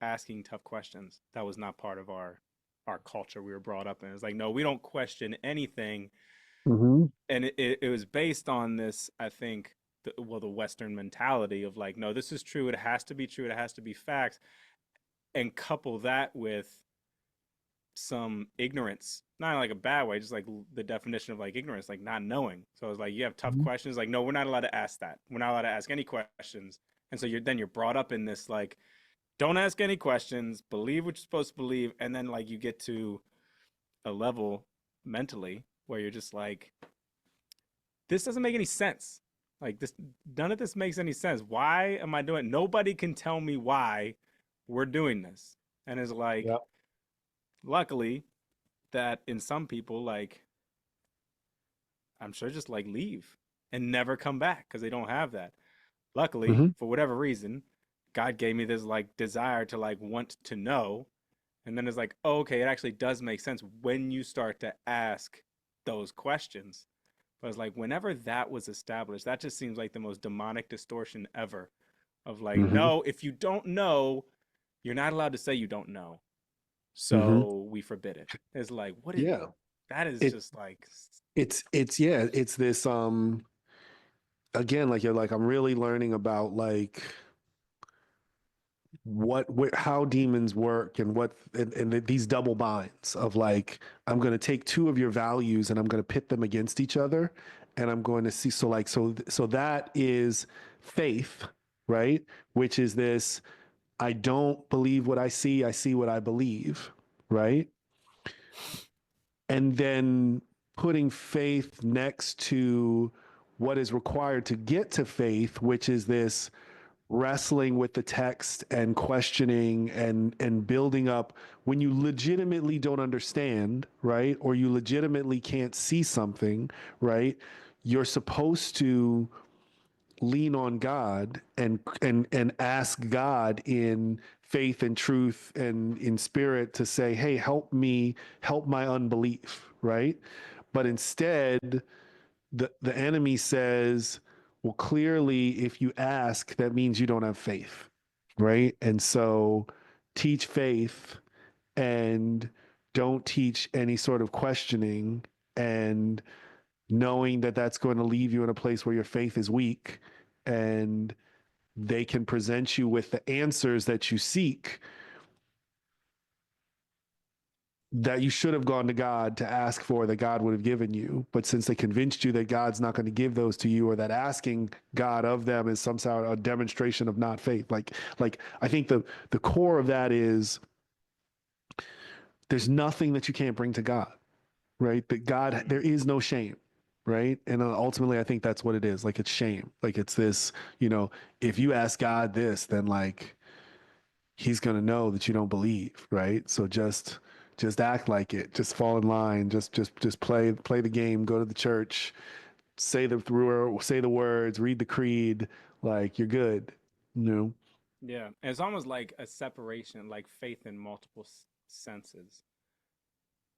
asking tough questions. That was not part of our culture we were brought up in. It's like, no, we don't question anything. Hmm. And it was based on this, I think, the Western mentality of like, no, this is true. It has to be true. It has to be facts. And couple that with some ignorance, not in like a bad way, just like the definition of like ignorance, like not knowing. So it's like you have tough questions, like no, we're not allowed to ask that. We're not allowed to ask any questions. And so you're brought up in this like don't ask any questions, believe what you're supposed to believe, and then like you get to a level mentally where you're just like this doesn't make any sense. Like this, none of this makes any sense. Why am I doing it? Nobody can tell me why we're doing this. And it's like, Yeah. luckily, that in some people, like, I'm sure just like leave and never come back because they don't have that. Luckily, Hmm. for whatever reason, God gave me this like desire to like want to know. And then it's like, oh, okay, it actually does make sense when you start to ask those questions. But it's like whenever that was established, that just seems like the most demonic distortion ever. Of like, Hmm. no, if you don't know, you're not allowed to say you don't know. Hmm. So we forbid it. It's like, what is Yeah. that is It just like it's yeah, it's this again, like you're like I'm really learning about like how demons work and these double binds of like I'm going to take two of your values and I'm going to pit them against each other and I'm going to see so that is faith, right? Which is this I don't believe what I see what I believe, right? And then putting faith next to what is required to get to faith, which is this wrestling with the text and questioning and building up when you legitimately don't understand, right? Or you legitimately can't see something, right? You're supposed to lean on God and ask God in faith and truth and in spirit to say, "Hey, help me, help my unbelief," right? But instead, the enemy says, well, clearly if you ask that means you don't have faith, right? And so teach faith and don't teach any sort of questioning and knowing that that's going to leave you in a place where your faith is weak and they can present you with the answers that you seek that you should have gone to God to ask for that God would have given you. But since they convinced you that God's not going to give those to you or that asking God of them is some sort of a demonstration of not faith. Like I think the core of that is there's nothing that you can't bring to God, right? That God there is no shame. Right. And ultimately, I think that's what it is. Like, it's shame. Like, it's this, if you ask God this, then like he's going to know that you don't believe, right? So just act like it. Just fall in line. Just play the game. Go to the church. Say the words. Read the creed. Like you're good. You know. yeah. And it's almost like a separation, like faith in multiple senses.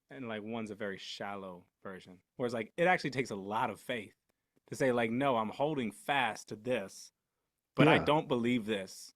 And like one's a very shallow version. Whereas like it actually takes a lot of faith to say like, no, I'm holding fast to this, but I Yeah. don't believe this.